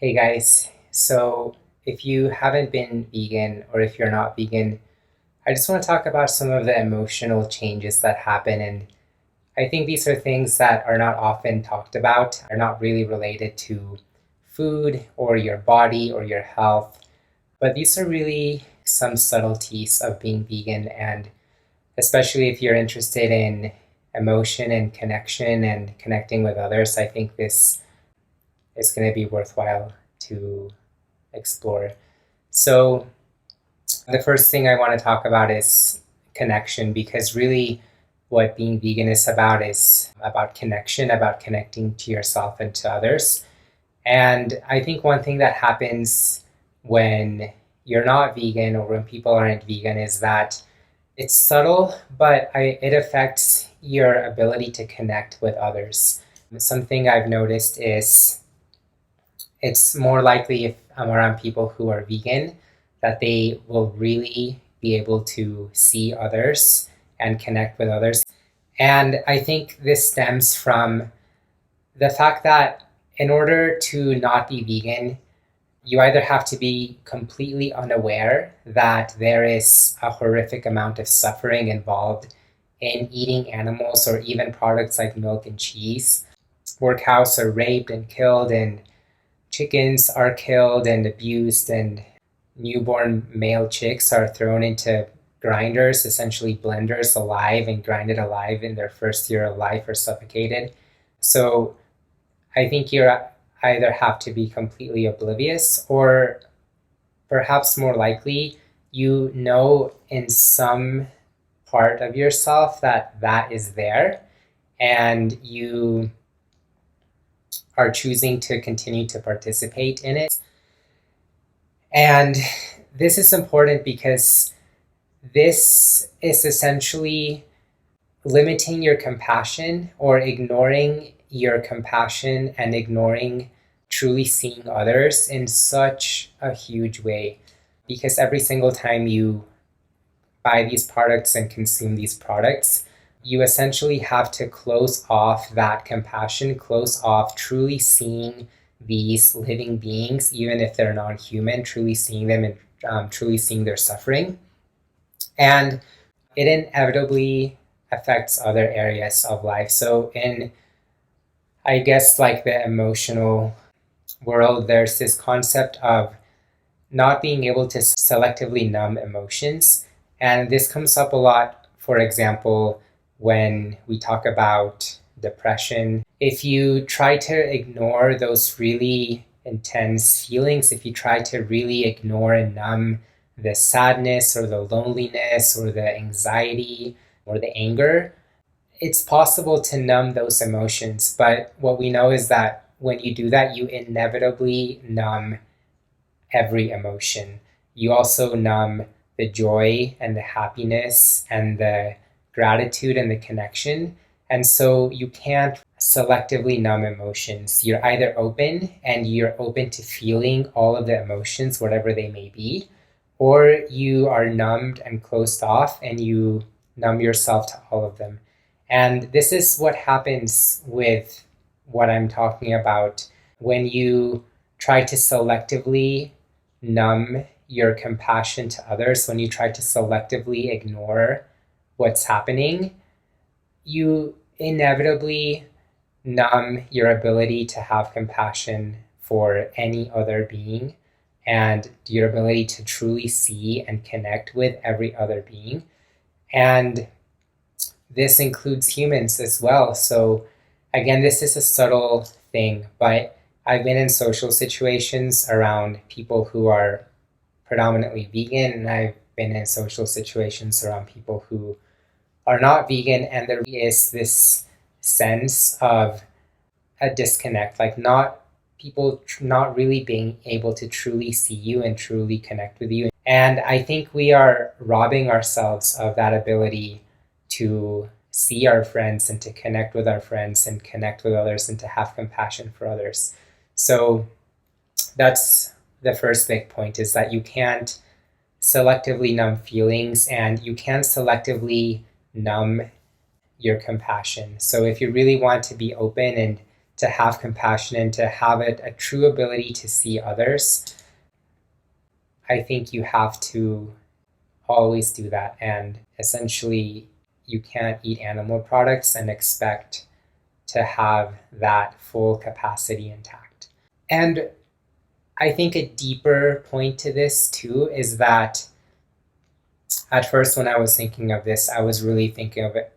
Hey guys, so if you haven't been vegan or if you're not vegan, I just want to talk about some of the emotional changes that happen. And I think these are things that are not often talked about, are not really related to food or your body or your health, but these are really some subtleties of being vegan. And especially if you're interested in emotion and connection and connecting with others, I think this is going to be worthwhile to explore. So, the first thing I want to talk about is connection, because really what being vegan is about connection, about connecting to yourself and to others. And I think one thing that happens when you're not vegan or when people aren't vegan is that it's subtle, but it affects your ability to connect with others. Something I've noticed is it's more likely if I'm around people who are vegan that they will really be able to see others and connect with others. And I think this stems from the fact that in order to not be vegan, you either have to be completely unaware that there is a horrific amount of suffering involved in eating animals or even products like milk and cheese, where cows are raped and killed and chickens are killed and abused, and newborn male chicks are thrown into grinders, essentially blenders, alive and grinded alive in their first year of life or suffocated. So I think you either have to be completely oblivious, or perhaps more likely, you know in some part of yourself that that is there, and you are choosing to continue to participate in it. And this is important because this is essentially limiting your compassion or ignoring your compassion and ignoring truly seeing others in such a huge way. Because every single time you buy these products and consume these products, you essentially have to close off that compassion, close off truly seeing these living beings, even if they're non-human, truly seeing them and truly seeing their suffering. And it inevitably affects other areas of life. So in, I guess, like the emotional world, there's this concept of not being able to selectively numb emotions. And this comes up a lot, for example, when we talk about depression. If you try to ignore those really intense feelings, if you try to really ignore and numb the sadness or the loneliness or the anxiety or the anger, it's possible to numb those emotions. But what we know is that when you do that, you inevitably numb every emotion. You also numb the joy and the happiness and the gratitude and the connection. And so you can't selectively numb emotions. You're either open and you're open to feeling all of the emotions, whatever they may be, or you are numbed and closed off and you numb yourself to all of them. And this is what happens with what I'm talking about when you try to selectively numb your compassion to others, when you try to selectively ignore what's happening, you inevitably numb your ability to have compassion for any other being and your ability to truly see and connect with every other being. And this includes humans as well. So again, this is a subtle thing, but I've been in social situations around people who are predominantly vegan, and I've been in social situations around people who are not vegan, and there is this sense of a disconnect, like not people not really being able to truly see you and truly connect with you. And I think we are robbing ourselves of that ability to see our friends and to connect with our friends and connect with others and to have compassion for others. So that's the first big point, is that you can't selectively numb feelings and you can't selectively numb your compassion. So if you really want to be open and to have compassion and to have a true ability to see others, I think you have to always do that. And essentially, you can't eat animal products and expect to have that full capacity intact. And I think a deeper point to this too is that at first, when I was thinking of this, I was really thinking of it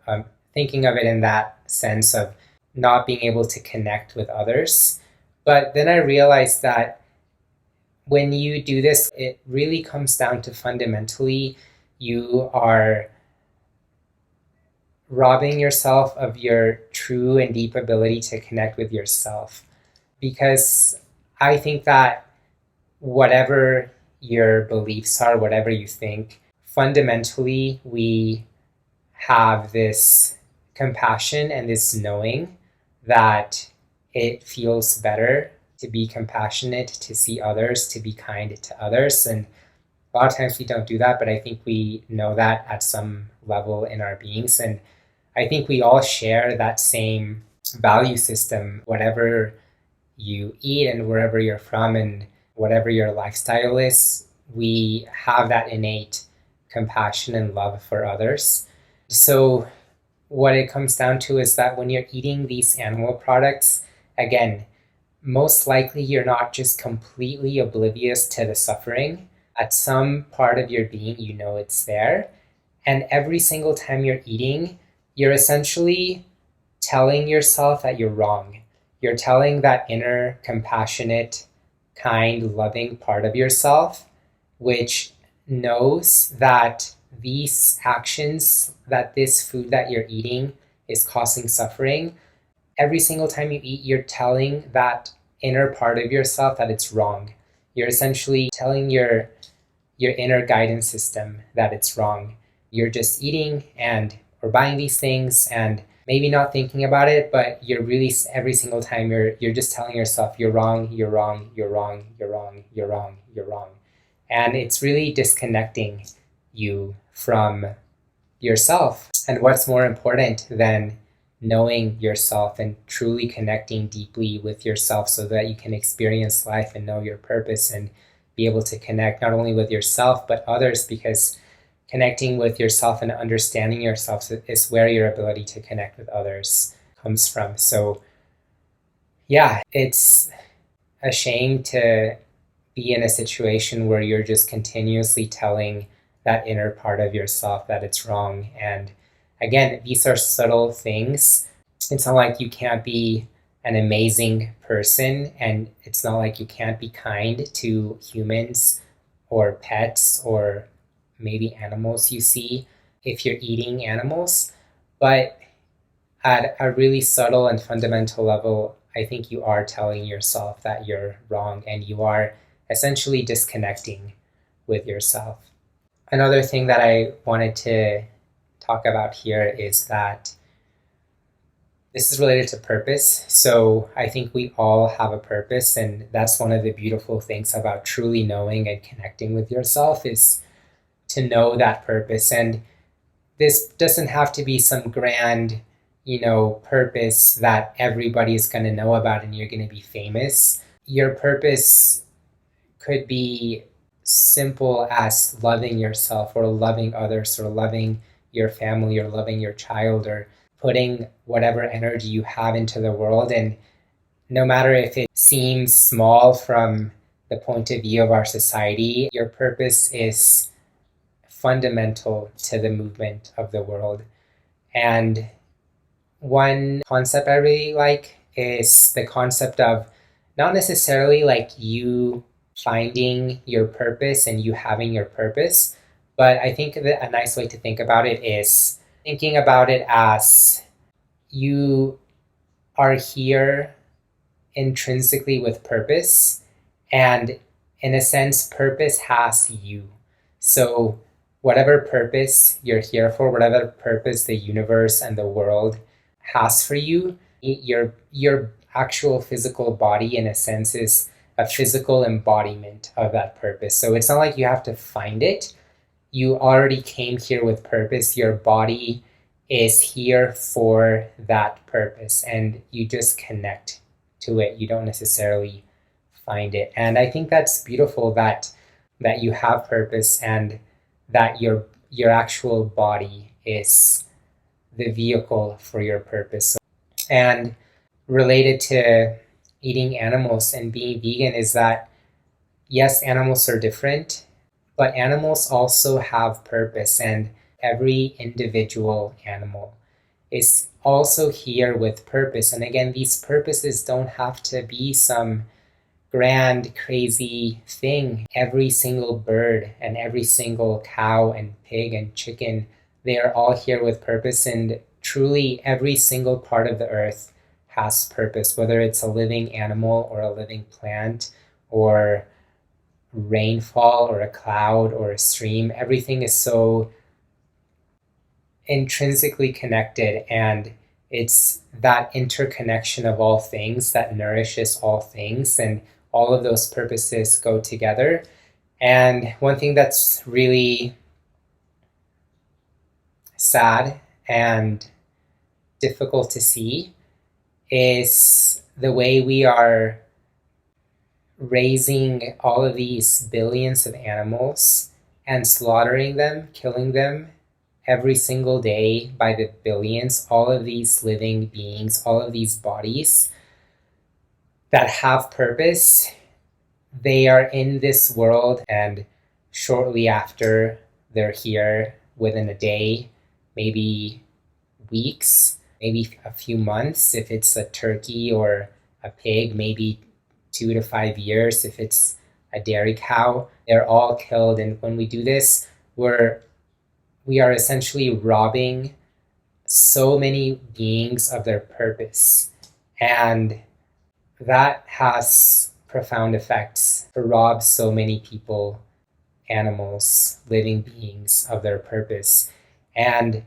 in that sense of not being able to connect with others. But then I realized that when you do this, it really comes down to fundamentally you are robbing yourself of your true and deep ability to connect with yourself. Because I think that whatever your beliefs are, whatever you think, fundamentally we have this compassion and this knowing that it feels better to be compassionate, to see others, to be kind to others. And a lot of times we don't do that, but I think we know that at some level in our beings. And I think we all share that same value system, whatever you eat and wherever you're from and whatever your lifestyle is, we have that innate compassion and love for others. So what it comes down to is that when you're eating these animal products, again, most likely you're not just completely oblivious to the suffering. At some part of your being, you know it's there. And every single time you're eating, you're essentially telling yourself that you're wrong. You're telling that inner, compassionate, kind, loving part of yourself, which knows that these actions, that this food that you're eating is causing suffering. Every single time you eat, you're telling that inner part of yourself that it's wrong. You're essentially telling your inner guidance system that it's wrong. You're just eating and or buying these things and maybe not thinking about it, but you're really every single time you're just telling yourself you're wrong, you're wrong, you're wrong, you're wrong, you're wrong, you're wrong. And it's really disconnecting you from yourself. And what's more important than knowing yourself and truly connecting deeply with yourself so that you can experience life and know your purpose and be able to connect not only with yourself but others, because connecting with yourself and understanding yourself is where your ability to connect with others comes from. So yeah, it's a shame to be in a situation where you're just continuously telling that inner part of yourself that it's wrong. And again, these are subtle things. It's not like you can't be an amazing person, and it's not like you can't be kind to humans or pets or maybe animals you see if you're eating animals. But at a really subtle and fundamental level, I think you are telling yourself that you're wrong and you are essentially disconnecting with yourself. Another thing that I wanted to talk about here is that this is related to purpose. So I think we all have a purpose, and that's one of the beautiful things about truly knowing and connecting with yourself is to know that purpose. And this doesn't have to be some grand, purpose that everybody is going to know about and you're going to be famous. Your purpose could be simple as loving yourself or loving others or loving your family or loving your child or putting whatever energy you have into the world. And no matter if it seems small from the point of view of our society, your purpose is fundamental to the movement of the world. And one concept I really like is the concept of not necessarily like you finding your purpose and you having your purpose, but I think that a nice way to think about it is thinking about it as you are here intrinsically with purpose, and in a sense, purpose has you. So whatever purpose you're here for, whatever purpose the universe and the world has for you, your actual physical body, in a sense, is a physical embodiment of that purpose. So it's not like you have to find it. You already came here with purpose. Your body is here for that purpose, and you just connect to it. You don't necessarily find it. And I think that's beautiful that you have purpose and that your actual body is the vehicle for your purpose. And related to eating animals and being vegan is that yes, animals are different, but animals also have purpose, and every individual animal is also here with purpose. And again, these purposes don't have to be some grand, crazy thing. Every single bird and every single cow and pig and chicken, they are all here with purpose. And truly, every single part of the earth has purpose, whether it's a living animal or a living plant or rainfall or a cloud or a stream. Everything is so intrinsically connected, and it's that interconnection of all things that nourishes all things, and all of those purposes go together. And one thing that's really sad and difficult to see is the way we are raising all of these billions of animals and slaughtering them, killing them every single day by the billions, all of these living beings, all of these bodies that have purpose. They are in this world, and shortly after they're here, within a day, maybe weeks, maybe a few months if it's a turkey or a pig, maybe 2 to 5 years if it's a dairy cow. They're all killed, and when we do this, we are essentially robbing so many beings of their purpose, and that has profound effects to rob so many people, animals, living beings of their purpose. And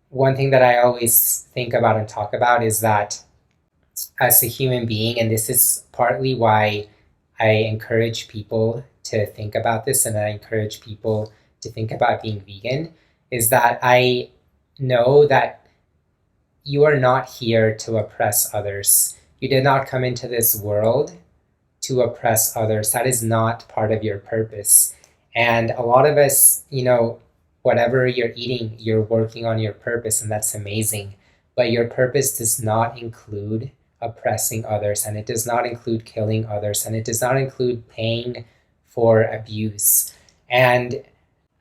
one thing that I always think about and talk about is that as a human being, and this is partly why I encourage people to think about this and I encourage people to think about being vegan, is that I know that you are not here to oppress others. You did not come into this world to oppress others. That is not part of your purpose. And a lot of us, whatever you're eating, you're working on your purpose, and that's amazing. But your purpose does not include oppressing others, and it does not include killing others, and it does not include paying for abuse. And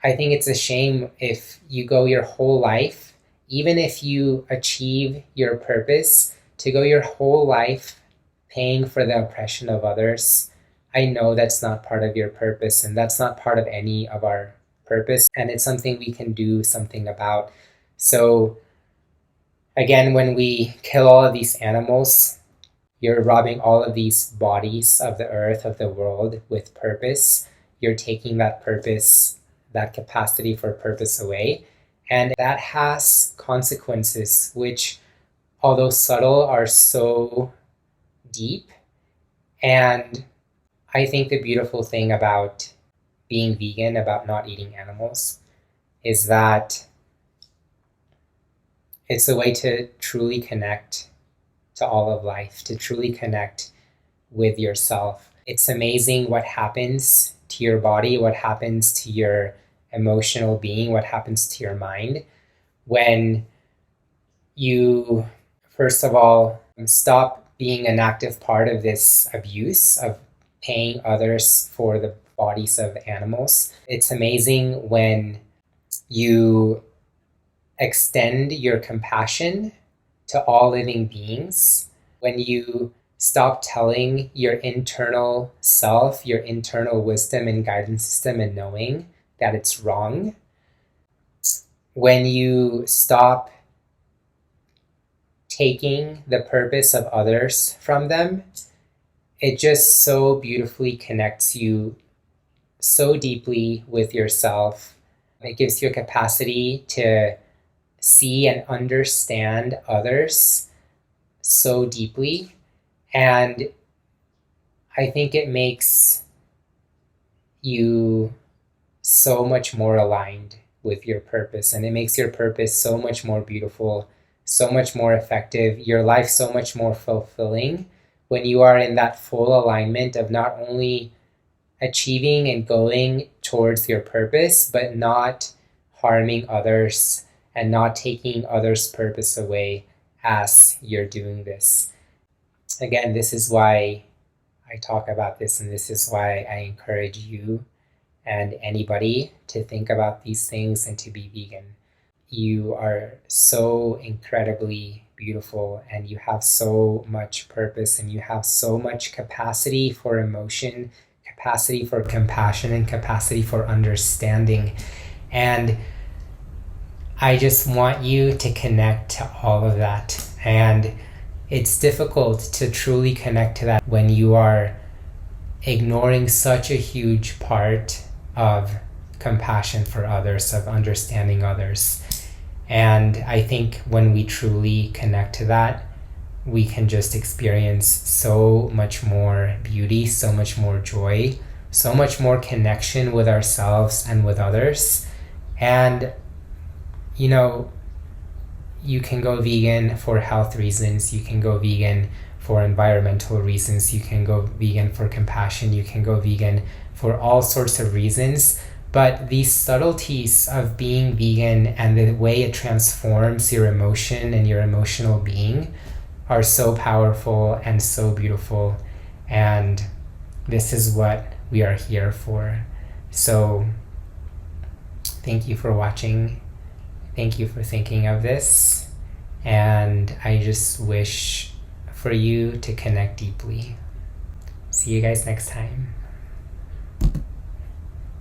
I think it's a shame if you go your whole life, even if you achieve your purpose, to go your whole life paying for the oppression of others. I know that's not part of your purpose, and that's not part of any of our purpose, and it's something we can do something about. So again, when we kill all of these animals, you're robbing all of these bodies of the earth, of the world, with purpose. You're taking that purpose, that capacity for purpose away, and that has consequences which, although subtle, are so deep. And I think the beautiful thing about being vegan, about not eating animals, is that it's a way to truly connect to all of life, to truly connect with yourself. It's amazing what happens to your body, what happens to your emotional being, what happens to your mind when you, first of all, stop being an active part of this abuse of paying others for the bodies of animals. It's amazing when you extend your compassion to all living beings, when you stop telling your internal self, your internal wisdom and guidance system and knowing that it's wrong, when you stop taking the purpose of others from them, it just so beautifully connects you so deeply with yourself. It gives you a capacity to see and understand others so deeply. And I think it makes you so much more aligned with your purpose, and it makes your purpose so much more beautiful, so much more effective, your life so much more fulfilling when you are in that full alignment of not only achieving and going towards your purpose, but not harming others and not taking others' purpose away as you're doing this. Again, this is why I talk about this, and this is why I encourage you and anybody to think about these things and to be vegan. You are so incredibly beautiful, and you have so much purpose, and you have so much capacity for emotion, capacity for compassion, and capacity for understanding. And I just want you to connect to all of that. And it's difficult to truly connect to that when you are ignoring such a huge part of compassion for others, of understanding others. And I think when we truly connect to that, we can just experience so much more beauty, so much more joy, so much more connection with ourselves and with others. And, you know, you can go vegan for health reasons, you can go vegan for environmental reasons, you can go vegan for compassion, you can go vegan for all sorts of reasons. But these subtleties of being vegan and the way it transforms your emotion and your emotional being are so powerful and so beautiful. And this is what we are here for. So thank you for watching. Thank you for thinking of this. And I just wish for you to connect deeply. See you guys next time.